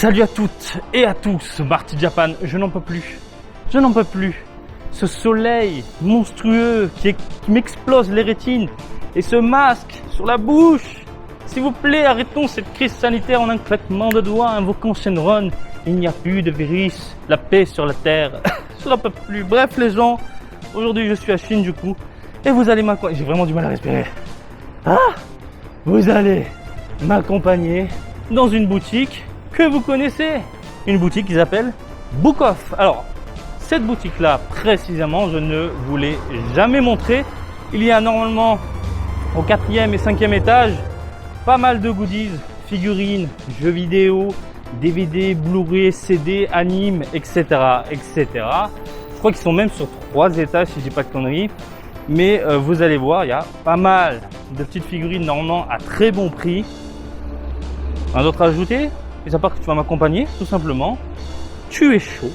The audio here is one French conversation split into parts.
Salut à toutes et à tous, Marty Japan, je n'en peux plus. Je n'en peux plus. Ce soleil monstrueux qui m'explose les rétines et ce masque sur la bouche. S'il vous plaît, arrêtons cette crise sanitaire en un claquement de doigts, invoquant Shenron. Il n'y a plus de virus, la paix sur la terre. Je n'en peux plus. Bref les gens, aujourd'hui je suis à Shinjuku et vous allez m'accompagner. J'ai vraiment du mal à respirer. Vous allez m'accompagner dans une boutique que vous connaissez, une boutique qui s'appelle Book Off. Alors, cette boutique-là, précisément, je ne vous l'ai jamais montrée. Il y a normalement au 4e et 5e étage pas mal de goodies, figurines, jeux vidéo, DVD, Blu-ray, CD, anime, etc., etc. Je crois qu'ils sont même sur 3 étages si je dis pas de conneries. Mais vous allez voir, il y a pas mal de petites figurines normalement à très bon prix. Un autre à ajouter? Et à part que tu vas m'accompagner, tout simplement. Tu es chaud,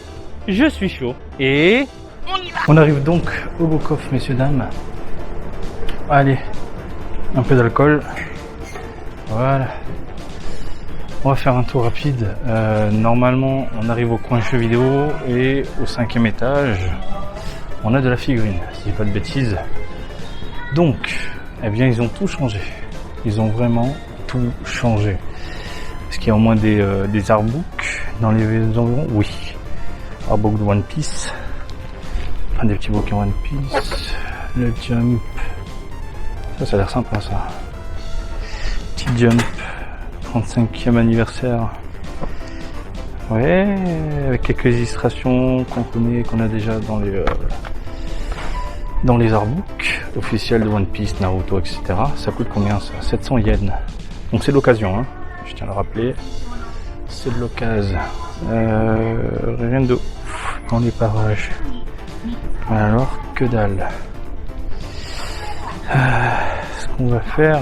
je suis chaud et on arrive donc au Book Off, messieurs dames. Allez, un peu d'alcool. Voilà. On va faire un tour rapide. Normalement, on arrive au coin jeux vidéo et au 5e étage, on a de la figurine, si je dis pas de bêtises. Donc, eh bien, ils ont tout changé. Ils ont vraiment tout changé. Est-ce qu'il y a au moins des artbooks dans les environs? Oui. Artbook de One Piece. Enfin, des petits bouquins One Piece. Le Jump. Ça a l'air sympa, ça. Petit Jump. 35e anniversaire. Ouais, avec quelques illustrations qu'on connaît, qu'on a déjà dans les artbooks officiels de One Piece, Naruto, etc. Ça coûte combien, ça? 700 yens. Donc c'est l'occasion, hein. Je tiens à le rappeler, c'est de l'occasion. Rien de ouf dans les parages. Alors, que dalle. Ce qu'on va faire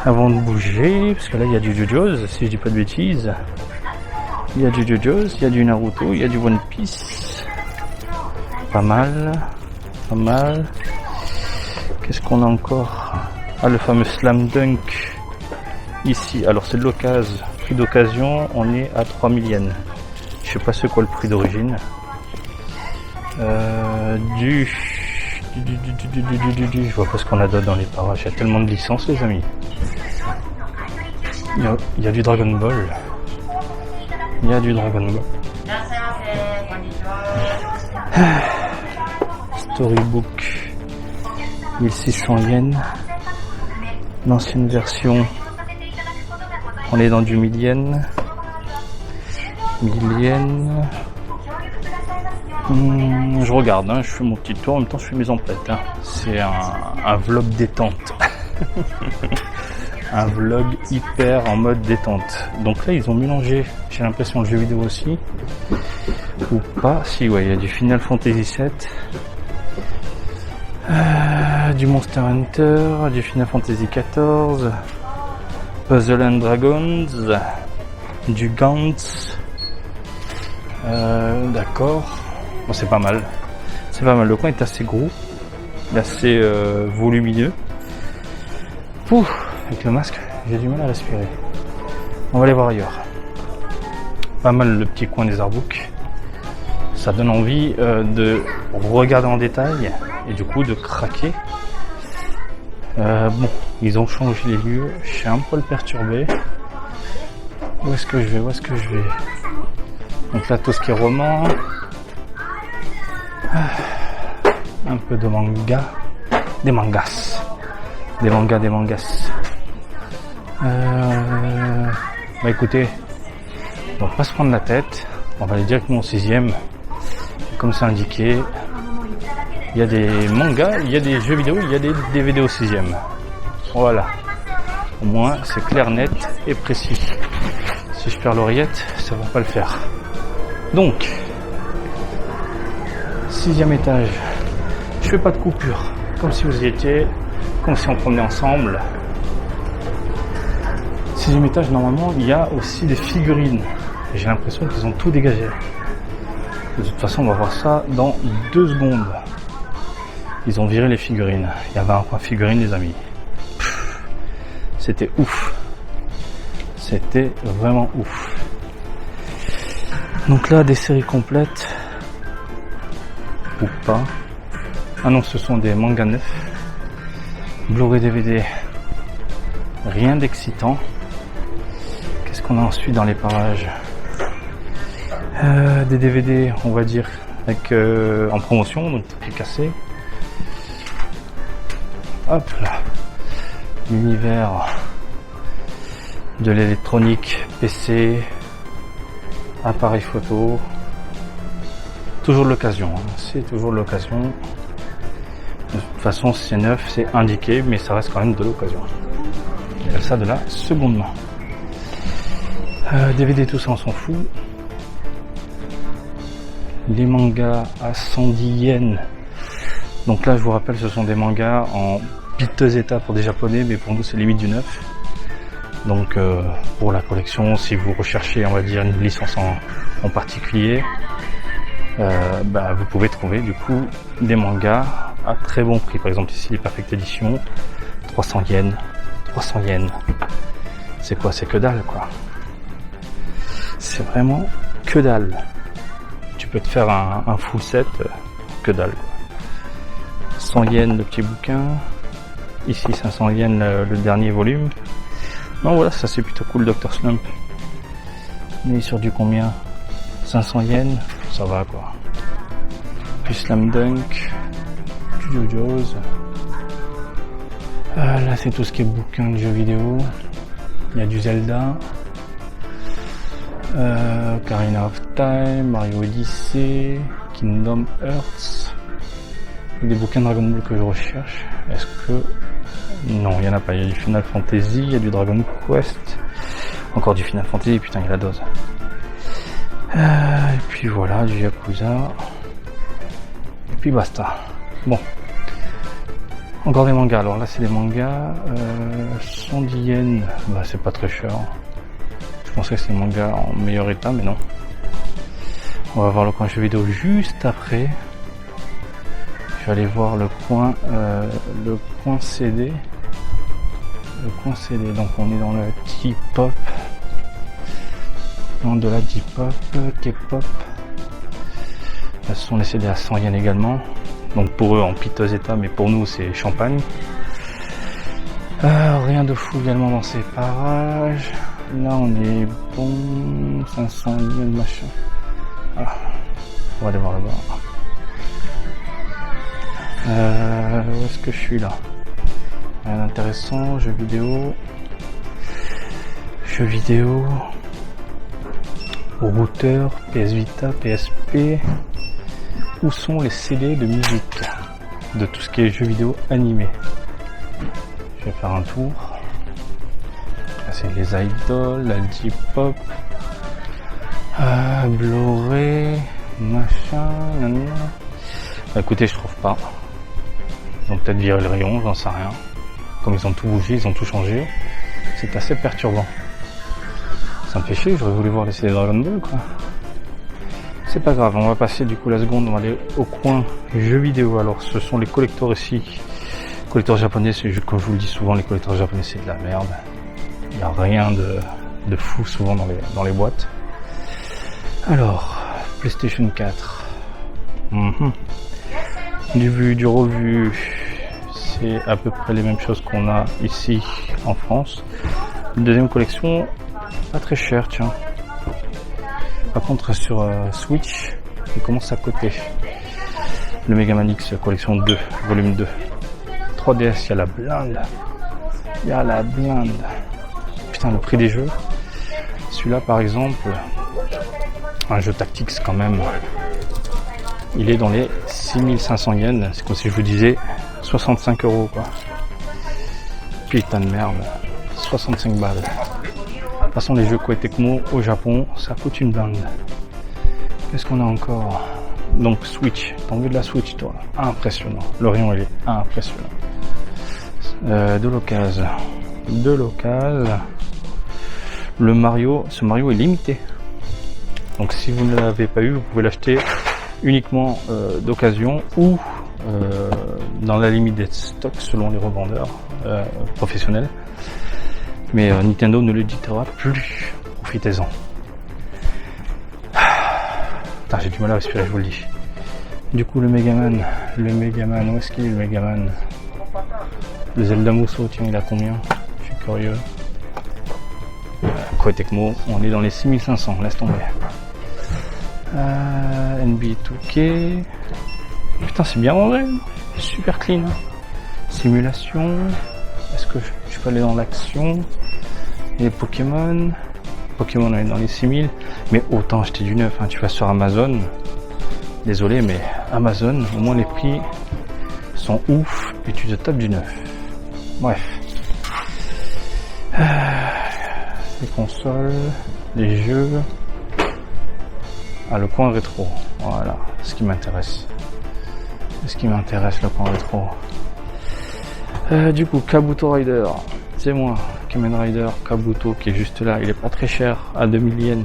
avant de bouger, parce que là il y a du JoJo's, si je dis pas de bêtises. Il y a du JoJo's, il y a du Naruto, il y a du One Piece. Pas mal, pas mal. Qu'est-ce qu'on a encore? Ah, le fameux Slam Dunk. Ici, alors c'est de l'occasion, prix d'occasion, on est à 3000 yens. Je sais pas c'est quoi le prix d'origine. Je vois pas ce qu'on a d'autre dans les parages, il y a tellement de licences les amis. Il y a du Dragon Ball. Il y a du Dragon Ball. Storybook, 1600 yens. L'ancienne version. On est dans du 1000 yens. 1000 yens. Je regarde, hein, je fais mon petit tour, en même temps je fais mes emplettes. Hein. C'est un vlog détente. Un vlog hyper en mode détente. Donc là ils ont mélangé, j'ai l'impression, le jeu vidéo aussi. Ou pas, si ouais, il y a du Final Fantasy VII. Du Monster Hunter, du Final Fantasy XIV. Puzzle and Dragons, du Gantz, d'accord, bon, c'est pas mal, le coin est assez gros, il est assez volumineux. Avec le masque, j'ai du mal à respirer. On va aller voir ailleurs. Pas mal le petit coin des artbooks, ça donne envie de regarder en détail et du coup de craquer. Bon, ils ont changé les lieux, je suis un poil perturbé. Où est-ce que je vais? Donc là, tout ce qui est roman. Un peu de manga. Des mangas. Bah écoutez, on va pas se prendre la tête. On va aller directement au 6e. Comme c'est indiqué. Il y a des mangas, il y a des jeux vidéo, il y a des DVD au 6e. Voilà. Au moins, c'est clair, net et précis. Si je perds l'oreillette, ça va pas le faire. Donc, 6e étage. Je fais pas de coupure. Comme si vous y étiez, comme si on promenait ensemble. 6e étage, normalement, il y a aussi des figurines. J'ai l'impression qu'ils ont tout dégagé. De toute façon, on va voir ça dans 2 secondes. Ils ont viré les figurines. Il y avait un coin figurines, les amis. C'était ouf. c'était vraiment ouf. Donc là, des séries complètes ou pas. Ah non, ce sont des mangas neufs. Blu-ray DVD, rien d'excitant. Qu'est-ce qu'on a ensuite dans les parages? Des DVD, on va dire, avec en promotion, donc prix cassé. Hop là, l'univers de l'électronique, PC, appareil photo. Toujours de l'occasion, hein. C'est toujours de l'occasion. De toute façon, c'est neuf, c'est indiqué, mais ça reste quand même de l'occasion. Il y a ça de la seconde main. DVD, tout ça, on s'en fout. Les mangas à 110 yens. Donc là, je vous rappelle, ce sont des mangas en piteux état pour des japonais, mais pour nous, c'est limite du neuf. Donc, pour la collection, si vous recherchez, on va dire, une licence en particulier, vous pouvez trouver du coup des mangas à très bon prix. Par exemple, ici, les Perfect Edition, 300 yens. 300 yens. C'est quoi? C'est que dalle, quoi. C'est vraiment que dalle. Tu peux te faire un full set, que dalle, quoi. 100 yens le petit bouquin. Ici, 500 yens le dernier volume. Non, voilà, ça c'est plutôt cool, Dr. Slump. On est sur du combien? 500 yens, ça va, quoi. Puis Slam Dunk, JoJo's. Là, c'est tout ce qui est bouquin de jeux vidéo. Il y a du Zelda. Ocarina of Time, Mario Odyssey, Kingdom Hearts. Des bouquins Dragon Ball que je recherche. Est-ce que... Non, il n'y en a pas. Il y a du Final Fantasy, il y a du Dragon Quest. Encore du Final Fantasy, putain, il y a la dose. Et puis voilà, du Yakuza. Et puis basta. Bon. Encore des mangas. Alors là, c'est des mangas. 110 yens. Bah, c'est pas très cher. Je pensais que c'est des mangas en meilleur état, mais non. On va voir le coin jeux vidéo juste après. Je vais aller voir le coin CD. Le coin CD. Donc on est dans le J-pop. Dans de la J-pop, K-pop. Là, ce sont les CD à 100 yens également. Donc pour eux en piteux état, mais pour nous c'est champagne. Rien de fou également dans ces parages. Là on est bon, 500 yens machin. Voilà. On va aller voir là-bas. Où est-ce que je suis là? Rien d'intéressant, jeux vidéo. Routeur, PS Vita, PSP. Où sont les CD de musique de tout ce qui est jeux vidéo animés? Je vais faire un tour. Là, c'est les idoles, la J-pop, Blu-ray, machin, nanana. Bah, écoutez, je trouve pas. Ils ont peut-être viré le rayon, j'en sais rien. Comme ils ont tout bougé, ils ont tout changé. C'est assez perturbant. Ça me fait chier, j'aurais voulu voir les CD Dragon Ball, quoi. C'est pas grave, on va passer du coup la seconde, on va aller au coin jeux vidéo. Alors ce sont les collecteurs ici. Collecteurs japonais, c'est comme je vous le dis souvent, les collecteurs japonais c'est de la merde. Il n'y a rien de fou souvent dans les boîtes. Alors, PlayStation 4. Du vu, du revu, c'est à peu près les mêmes choses qu'on a ici en France. Une deuxième collection, pas très cher, tiens. Par contre sur Switch, il commence à coter. Le Mega Man X collection 2, volume 2. 3DS, il y a la blinde. Il y a la blinde. Putain, le prix des jeux. Celui-là par exemple, un jeu tactique quand même. Il est dans les 6500 yens. C'est comme si je vous disais 65 € quoi. Putain de merde. 65 balles. De toute façon, les jeux Koei Tecmo au Japon, ça coûte une blinde. Qu'est-ce qu'on a encore? Donc Switch. T'as envie de la Switch, toi? Impressionnant. Le rayon, il est impressionnant. De l'occasion. Le Mario, ce Mario est limité. Donc si vous ne l'avez pas eu, vous pouvez l'acheter uniquement d'occasion ou dans la limite des stocks selon les revendeurs professionnels. Mais Nintendo ne le dictera plus. Profitez-en. Putain, j'ai du mal à respirer, je vous le dis. Du coup, le Megaman, où est-ce qu'il est le Megaman? Le Zelda Musou, tiens, il a combien? Je suis curieux. Koei Tecmo, on est dans les 6500, laisse tomber. NBA 2K. Putain, c'est bien rangé, super clean. Simulation. Est-ce que je peux aller dans l'action? Et les Pokémon. Pokémon, on est dans les 6000. Mais autant acheter du neuf, hein. Tu vas sur Amazon. Désolé, mais Amazon, au moins les prix sont ouf et tu te tapes du neuf. Bref. Les consoles, les jeux. Ah, le coin rétro. Voilà, ce qui m'intéresse. Le coin rétro. Du coup, Kabuto Rider. C'est moi, Kamen Rider Kabuto, qui est juste là. Il est pas très cher, à 2000 yens.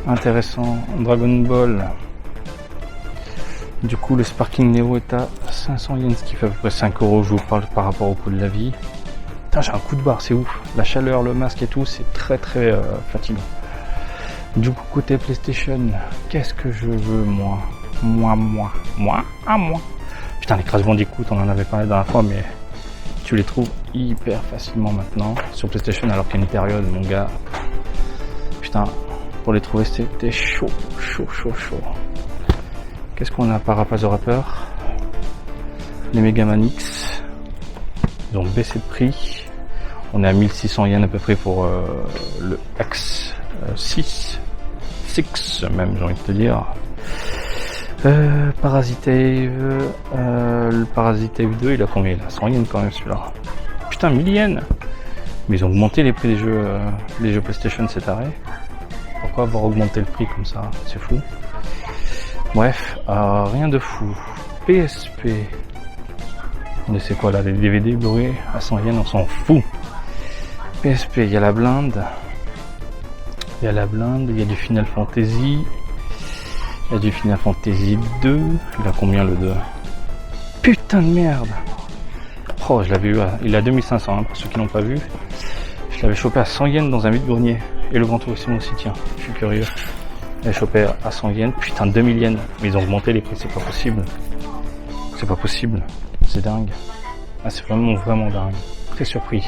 Intéressant. Dragon Ball. Du coup, le Sparking Neo est à 500 yens, ce qui fait à peu près 5 euros. Je vous parle par rapport au coût de la vie. Putain, j'ai un coup de barre, c'est ouf. La chaleur, le masque et tout, c'est très fatigant. Du coup, côté PlayStation, qu'est-ce que je veux, moi? Moi. Putain, les Crash Bandicoot, on en avait parlé la dernière fois, mais tu les trouves hyper facilement maintenant sur PlayStation, alors qu'il y a une période, mon gars. Putain, pour les trouver, c'était chaud. Qu'est-ce qu'on a par rapport aux rappeurs? Les Megaman X. Ils ont baissé de prix. On est à 1600 yens à peu près pour le X 6 même, j'ai envie de te dire. Parasitave, le Parasitave 2, il a combien? Il a 100 yens quand même celui-là. Putain, 1000 yens. Mais ils ont augmenté les prix des jeux PlayStation, c'est taré. Pourquoi avoir augmenté le prix comme ça? C'est fou. Bref, rien de fou. PSP. Mais c'est quoi là, les DVD Blu-ray à 100 yens, on s'en fout. PSP, il y a la blinde. Il y a du Final Fantasy. Il y a du Final Fantasy 2. Il a combien le 2? Putain de merde. Oh, je l'avais eu il a 2500, hein, pour ceux qui l'ont pas vu. Je l'avais chopé à 100 yens dans un vide-grenier. Et le Grand Turismo aussi, tiens, je suis curieux. Je l'ai chopé à 100 yens. Putain, 2000 yens. Mais ils ont augmenté les prix, c'est pas possible. C'est dingue. Ah, c'est vraiment dingue. Très surpris.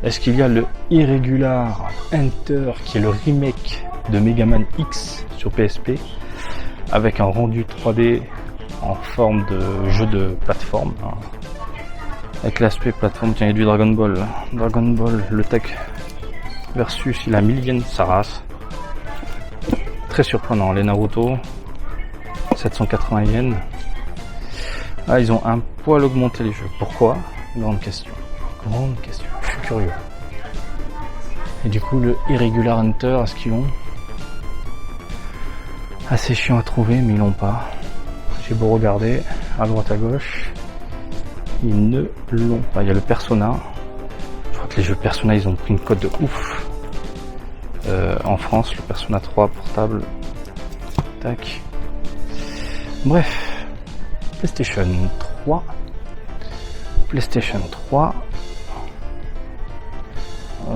Est-ce qu'il y a le Irregular Enter, qui est le remake de Megaman X sur PSP, avec un rendu 3D en forme de jeu de plateforme, hein. Avec l'aspect plateforme, tiens, il y a du Dragon Ball, le tech versus, il a 1000 yens, sa race. Très surprenant. Les Naruto, 780 yens. Ah, ils ont un poil augmenté les jeux. Pourquoi? Grande question. Je suis curieux. Et du coup, le Irregular Hunter, est-ce qu'ils l'ont? Assez chiant à trouver, mais ils l'ont pas. J'ai beau regarder à droite à gauche, ils ne l'ont pas. Il y a le Persona. Je crois que les jeux Persona, ils ont pris une cote de ouf. En France, le Persona 3 portable. Tac. Bref. PlayStation 3.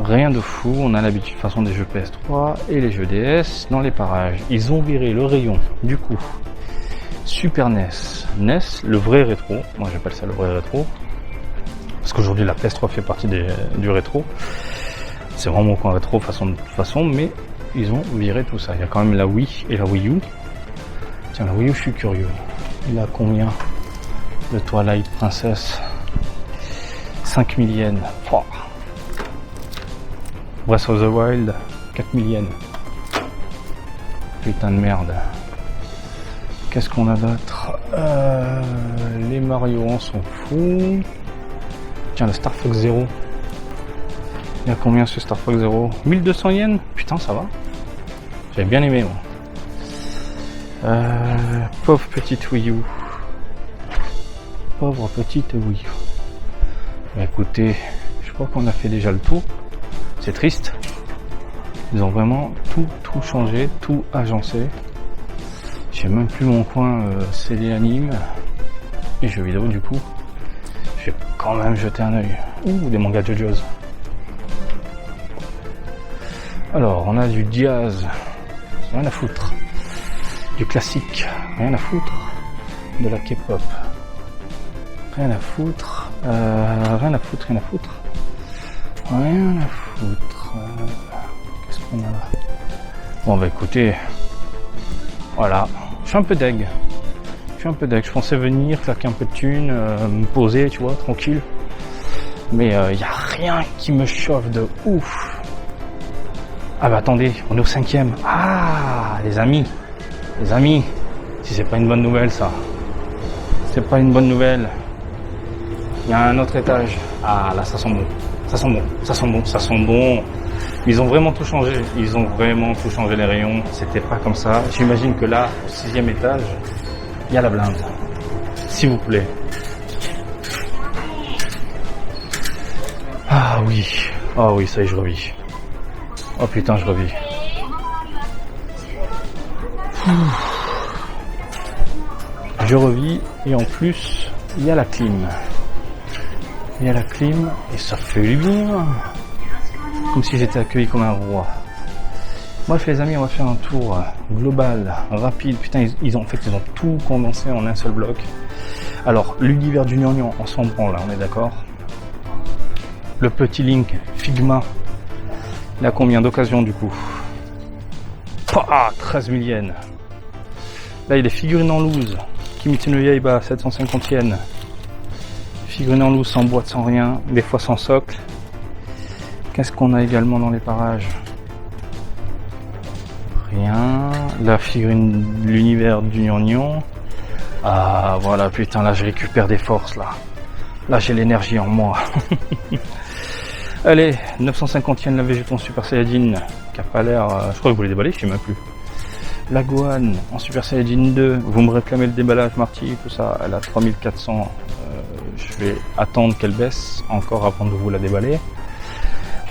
Rien de fou, on a l'habitude de toute façon des jeux PS3 et les jeux DS dans les parages. Ils ont viré le rayon, du coup, Super NES, le vrai rétro, moi j'appelle ça le vrai rétro, parce qu'aujourd'hui la PS3 fait partie du rétro, c'est vraiment mon coin rétro façon, mais ils ont viré tout ça. Il y a quand même la Wii et la Wii U. Tiens, la Wii U, je suis curieux. Il a combien? Le Twilight Princess, 5000 yens. Oh. Breath of the Wild, 4000 yens. Putain de merde. Qu'est-ce qu'on a d'autre? Les Mario, on s'en fout. Tiens, le Star Fox Zero. Il y a combien ce Star Fox Zero? 1200 yens. Putain, ça va. J'avais bien aimé, moi. Pauvre petite Wii U. Bah, écoutez, je crois qu'on a fait déjà le tour. C'est triste. Ils ont vraiment tout changé, tout agencé. J'ai même plus mon coin CD anime et jeux vidéo, du coup. Je vais quand même jeter un œil. Ouh, des mangas JoJo's. Alors, on a du jazz, rien à foutre. Du classique, rien à foutre. De la K-pop, rien à foutre. Rien à foutre. Qu'est-ce qu'on a là? Bon, bah écoutez, voilà. Je suis un peu deg. Je pensais venir, claquer un peu de thunes, me poser, tu vois, tranquille. Mais y a rien qui me chauffe de ouf. Ah bah attendez, on est au 5e. Ah, les amis. Si c'est pas une bonne nouvelle, ça. C'est pas une bonne nouvelle. Il y a un autre étage. Ah là, ça sent bon. Ils ont vraiment tout changé. Les rayons. C'était pas comme ça. J'imagine que là, au 6e étage, il y a la blinde. S'il vous plaît. Ah oui, ça y est, je revis. Oh putain, je revis. Je revis et en plus, il y a la clim. Et ça fait du bien. Comme si j'étais accueilli comme un roi. Bref les amis, on va faire un tour global, rapide. Putain, ils ont tout condensé en un seul bloc. Alors, l'univers du gnangnan, on s'en prend là, on est d'accord. Le petit Link Figma, il a combien d'occasions du coup? 13 000 yens. Là, il y a des figurines en loose. Kimetsu no Yaiba, 750 yens. Figurines en loose, sans boîte, sans rien, des fois sans socle. Qu'est-ce qu'on a également dans les parages? Rien. La figurine de l'univers du gnangnan. Ah voilà, putain, là je récupère des forces là. Là j'ai l'énergie en moi. Allez, 950 yens la végéton Super Saiyajin, qui a pas l'air... je crois que vous les déballez, je sais même plus. La Gohan en Super Saiyajin 2, vous me réclamez le déballage Marty, tout ça, elle a 3400. Je vais attendre qu'elle baisse encore avant de vous la déballer.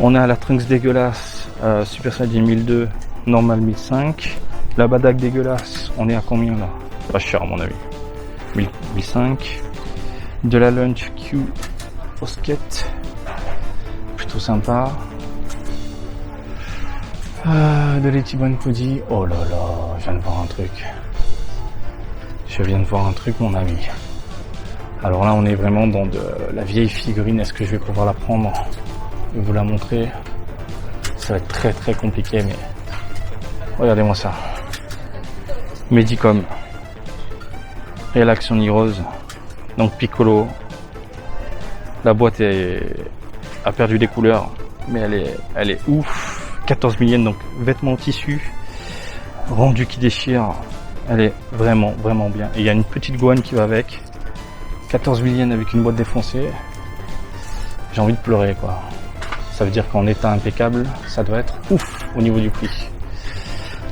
On a la Trunks dégueulasse, Super Saiyajin 1002, normal 1005. La Badak dégueulasse, on est à combien là? Pas cher à mon avis. 1005. De la Lunch Q Osket, plutôt sympa. De l'Ichiban Koji, oh là là, je viens de voir un truc mon ami. Alors là on est vraiment dans de la vieille figurine. Est-ce que je vais pouvoir la prendre et vous la montrer? Ça va être très très compliqué, mais regardez-moi ça. Medicom, Real Action Heroes, donc Piccolo. La boîte a perdu des couleurs, mais elle est ouf. 14 000 yens, donc vêtements en tissu, rendu qui déchire. Elle est vraiment bien. Et il y a une petite Gohan qui va avec. 14 000 yens avec une boîte défoncée. J'ai envie de pleurer quoi. Ça veut dire qu'en état impeccable, ça doit être ouf au niveau du prix.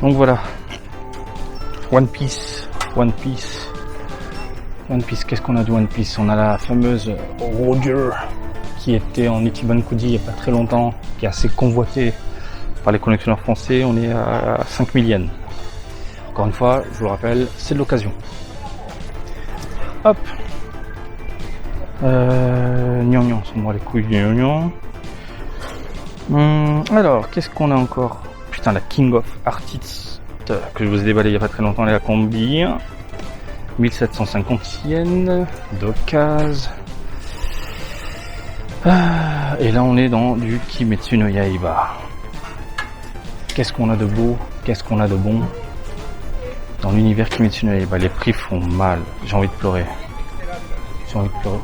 Donc voilà. One Piece. Qu'est-ce qu'on a de One Piece? On a la fameuse Roger qui était en Ichiban Kuji il n'y a pas très longtemps, qui est assez convoitée par les collectionneurs français. On est à 5 000 yens. Encore une fois, je vous le rappelle, c'est de l'occasion. Hop. Gnangnan, c'est moi les couilles du gnangnan. Alors, qu'est-ce qu'on a encore? Putain, la King of Artists que je vous ai déballé il n'y a pas très longtemps, elle est à combien? 1750 yens d'occasion. Et là on est dans du Kimetsu no Yaiba. Qu'est-ce qu'on a de beau, qu'est-ce qu'on a de bon dans l'univers Kimetsu no Yaiba. Les prix font mal, j'ai envie de pleurer.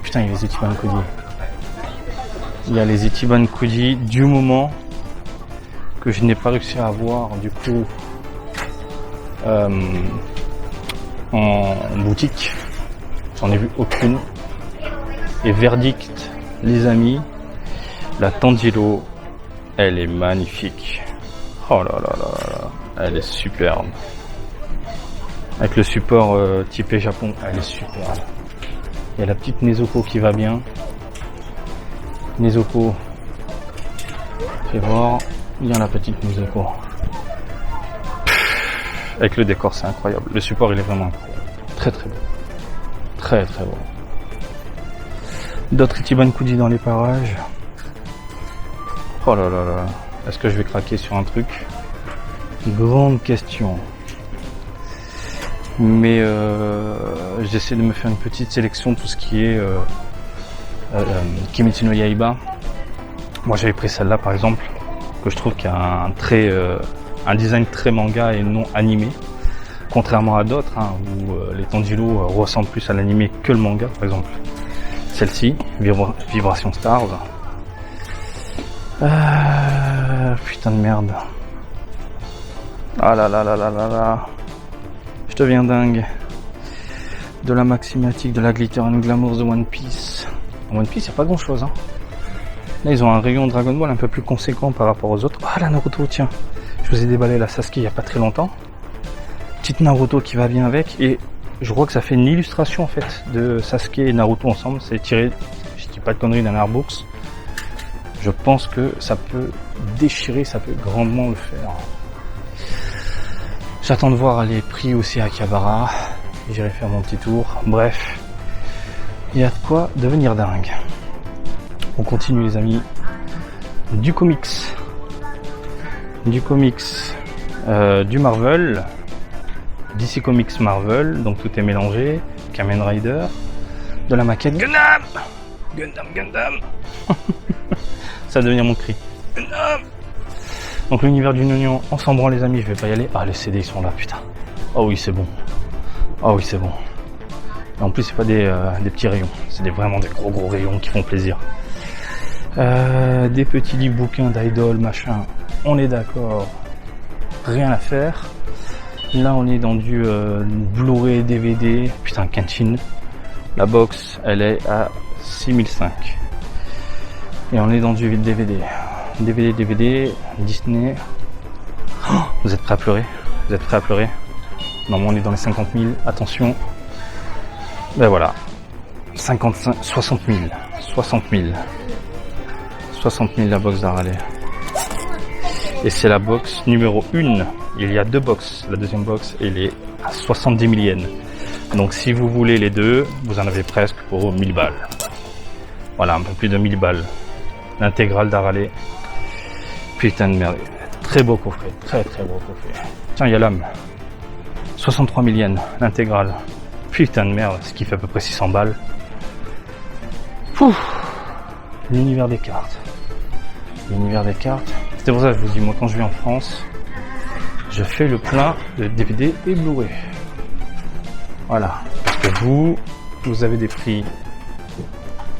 Putain, il y a les Ichiban Kuji. Il y a les Ichiban Kuji du moment que je n'ai pas réussi à avoir du coup en boutique. J'en ai vu aucune. Et verdict, les amis, la Tanjiro, elle est magnifique. Oh là là là là, elle est superbe. Avec le support typé Japon, elle est superbe. Il y a la petite Nezuko qui va bien. Nezuko, fais voir, il y a la petite Nezuko. Avec le décor, c'est incroyable. Le support, il est vraiment incroyable. Très très beau. Très très beau. D'autres Ichiban Kuji dans les parages. Oh là là là. Est-ce que je vais craquer sur un truc? Grande question. Mais j'essaie de me faire une petite sélection de tout ce qui est Kimetsu no Yaiba. Moi j'avais pris celle-là par exemple, que je trouve qu'il y a un design très manga et non animé. Contrairement à d'autres, hein, où les Tanjiro ressemblent plus à l'animé que le manga, par exemple. Celle-ci, Vibration Stars. Putain de merde. Ah là là là là là là. Je deviens dingue. De la Maximatique, de la Glitter and Glamour de One Piece. En One Piece, il n'y a pas grand chose. Hein. Là, ils ont un rayon Dragon Ball un peu plus conséquent par rapport aux autres. Ah, la Naruto, tiens. Je vous ai déballé la Sasuke il n'y a pas très longtemps. Petite Naruto qui va bien avec. Et je crois que ça fait une illustration en fait de Sasuke et Naruto ensemble. C'est tiré, je dis pas de conneries, d'un artbooks. Je pense que ça peut déchirer, ça peut grandement le faire. J'attends de voir les prix aussi à Akihabara. J'irai faire mon petit tour. Bref, il y a de quoi devenir dingue. On continue les amis. Du comics. Du comics. Du Marvel. DC Comics Marvel. Donc tout est mélangé. Kamen Rider. De la maquette Gundam. Gundam. Ça va devenir mon cri. Gundam. Donc l'univers du oignon, on s'en branle les amis, je vais pas y aller. Ah les CD ils sont là putain. Oh oui c'est bon. Oh oui c'est bon. Et en plus c'est pas des petits rayons, c'est vraiment des gros rayons qui font plaisir. Des petits livres bouquins d'idol machin, on est d'accord. Rien à faire. Là on est dans du Blu-ray DVD. Putain Kenshin. La box elle est à 6005. Et on est dans du DVD. DVD, Disney. Oh, vous êtes prêts à pleurer? Vous êtes prêts à pleurer? Normalement on est dans les 50 000, attention. Ben voilà. 55, 60 000. 60 000. 60 000 la box d'Harley. Et c'est la box numéro 1. Il y a 2 box. La deuxième box elle est à 70 000 yens. Donc si vous voulez les deux, vous en avez presque pour 1000 balles. Voilà, un peu plus de 1000 balles. L'intégrale d'Harley. Putain de merde. Très beau coffret. Très beau coffret. Tiens, il y a l'âme. 63 000 yens. L'intégrale. Putain de merde. Ce qui fait à peu près 600 balles. Pouf. L'univers des cartes. L'univers des cartes. C'est pour ça que je vous dis, moi quand je vais en France, je fais le plein de DVD et Blu-ray. Voilà. Parce que vous avez des prix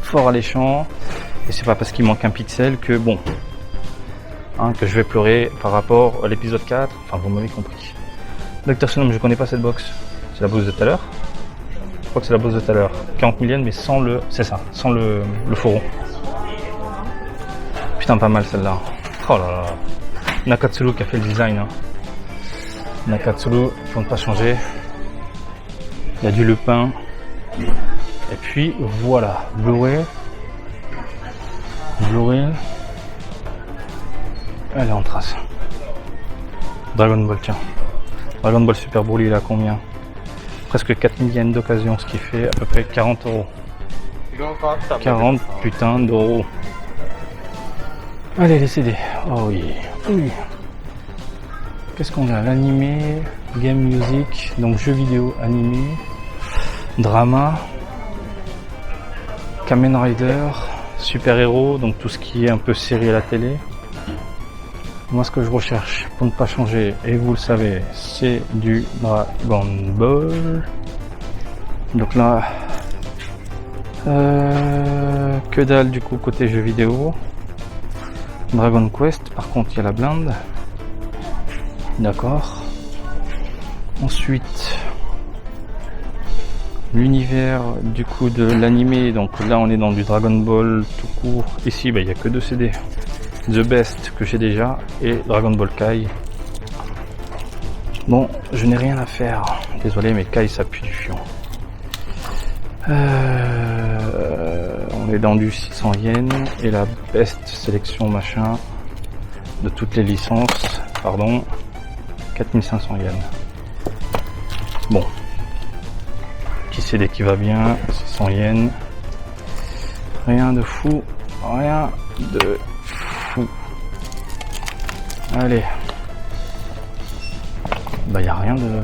fort alléchants. Et c'est pas parce qu'il manque un pixel que bon. Que je vais pleurer par rapport à l'épisode 4. Enfin, vous m'avez compris. Dr. Sonum, je connais pas cette box. C'est la box de tout à l'heure. Je crois que c'est la box de tout à l'heure. 40 000 yens, mais sans le... C'est ça, sans le fourreau. Putain, pas mal celle-là. Oh là là. Nakatsuru qui a fait le design. Hein. Nakatsuru, pour ne pas changer. Il y a du Lepin. Et puis, voilà. Blu-ray. Elle est en trace. Dragon Ball, tiens. Dragon Ball Super Broly, il a combien? Presque 4000 yens d'occasion, ce qui fait à peu près 40 euros. 40 putain d'euros. Allez, les CD. Oh oui. Oui. Qu'est-ce qu'on a? L'animé, game music, donc jeux vidéo animé, drama, Kamen Rider, super-héros, donc tout ce qui est un peu série à la télé. Moi ce que je recherche pour ne pas changer, et vous le savez, c'est du Dragon Ball. Donc là, que dalle du coup côté jeux vidéo. Dragon Quest, par contre il y a la blinde. D'accord. Ensuite, l'univers du coup de l'animé, donc là on est dans du Dragon Ball tout court. Ici il n'y a que 2 CD. The Best que j'ai déjà et Dragon Ball Kai. Bon, je n'ai rien à faire. Désolé mais Kai ça pue du fion. On est dans du 600 yens et la best sélection machin de toutes les licences, pardon, 4500 yens. Bon. Qui CD qui va bien, 600 yens. Rien de fou, rien de fou. Allez. Bah, y a rien de...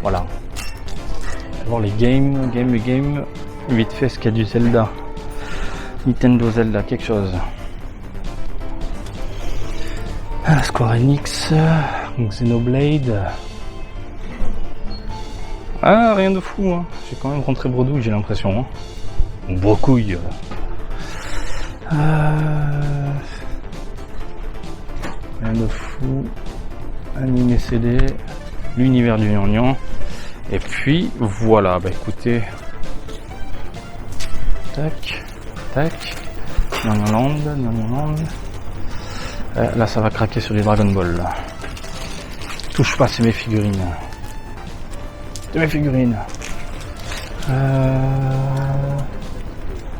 Voilà. Je vais voir les games. Vite fait, ce qu'il y a du Zelda. Nintendo Zelda, quelque chose. Ah, Square Enix. Xenoblade. Ah, rien de fou, hein. J'ai quand même rentré bredouille, j'ai l'impression. Hein. Brocouille. Rien de fou. Animé CD. L'univers du gnangnan. Et puis, voilà. Bah écoutez. Tac. Gnangnan Land. Là, ça va craquer sur les Dragon Ball. Là. Touche pas, c'est mes figurines.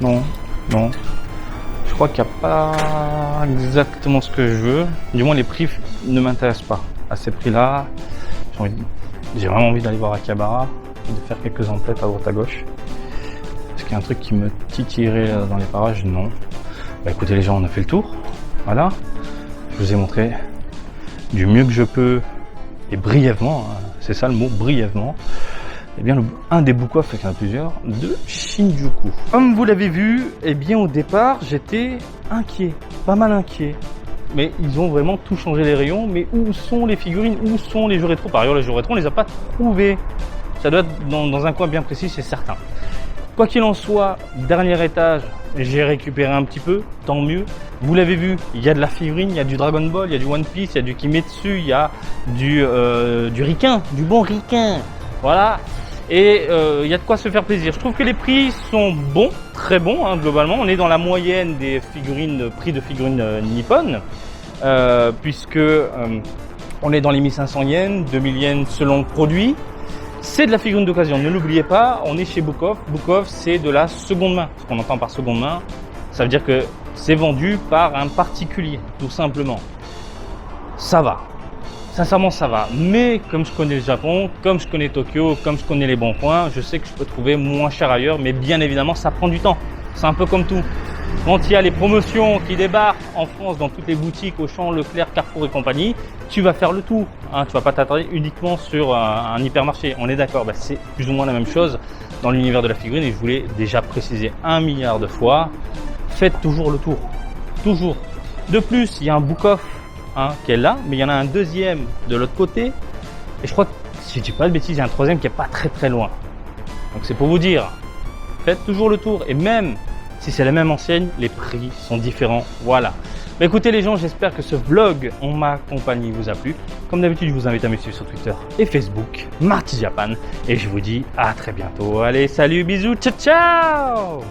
Non. Je crois qu'il n'y a pas exactement ce que je veux. Du moins, les prix ne m'intéressent pas. À ces prix-là, j'ai vraiment envie d'aller voir Akihabara et de faire quelques emplettes à droite à gauche. Est-ce qu'il y a un truc qui me titillerait dans les parages? Non. Bah écoutez les gens, on a fait le tour. Voilà. Je vous ai montré du mieux que je peux et brièvement, hein, c'est ça le mot, brièvement. Eh bien, un des book-off, il y en a plusieurs, de Shinjuku. Comme vous l'avez vu, eh bien, au départ, j'étais inquiet, pas mal inquiet. Mais ils ont vraiment tout changé les rayons. Mais où sont les figurines? Où sont les jeux rétro? Par ailleurs, les jeux rétro, on les a pas trouvés. Ça doit être dans un coin bien précis, c'est certain. Quoi qu'il en soit, dernier étage, j'ai récupéré un petit peu, tant mieux. Vous l'avez vu, il y a de la figurine, il y a du Dragon Ball, il y a du One Piece, il y a du Kimetsu, il y a du Riken, du bon Riken. Voilà. Et il y a de quoi se faire plaisir. Je trouve que les prix sont bons, très bons, hein, globalement. On est dans la moyenne des figurines, prix de figurines nippones, puisque on est dans les 1500 yens, 2000 yens selon le produit. C'est de la figurine d'occasion, ne l'oubliez pas, on est chez Book-off. Book-off, c'est de la seconde main. Ce qu'on entend par seconde main, ça veut dire que c'est vendu par un particulier, tout simplement. Ça va. Sincèrement, ça va. Mais comme je connais le Japon, comme je connais Tokyo, comme je connais les bons points, je sais que je peux trouver moins cher ailleurs. Mais bien évidemment, ça prend du temps. C'est un peu comme tout. Quand il y a les promotions qui débarquent en France dans toutes les boutiques, Auchan, Leclerc, Carrefour et compagnie, tu vas faire le tour. Hein, tu vas pas t'attarder uniquement sur un hypermarché. On est d'accord. Bah, c'est plus ou moins la même chose dans l'univers de la figurine. Et je voulais déjà préciser 1 milliard de fois. Faites toujours le tour. Toujours. De plus, il y a un book-off. Qui est là, mais il y en a un deuxième de l'autre côté, et je crois que, si je dis pas de bêtises, il y a un troisième qui est pas très loin. Donc c'est pour vous dire, faites toujours le tour, et même si c'est la même enseigne, les prix sont différents, voilà. Mais écoutez les gens, j'espère que ce vlog en ma compagnie vous a plu. Comme d'habitude, je vous invite à me suivre sur Twitter et Facebook, Marty Japan, et je vous dis à très bientôt. Allez, salut, bisous, ciao ciao.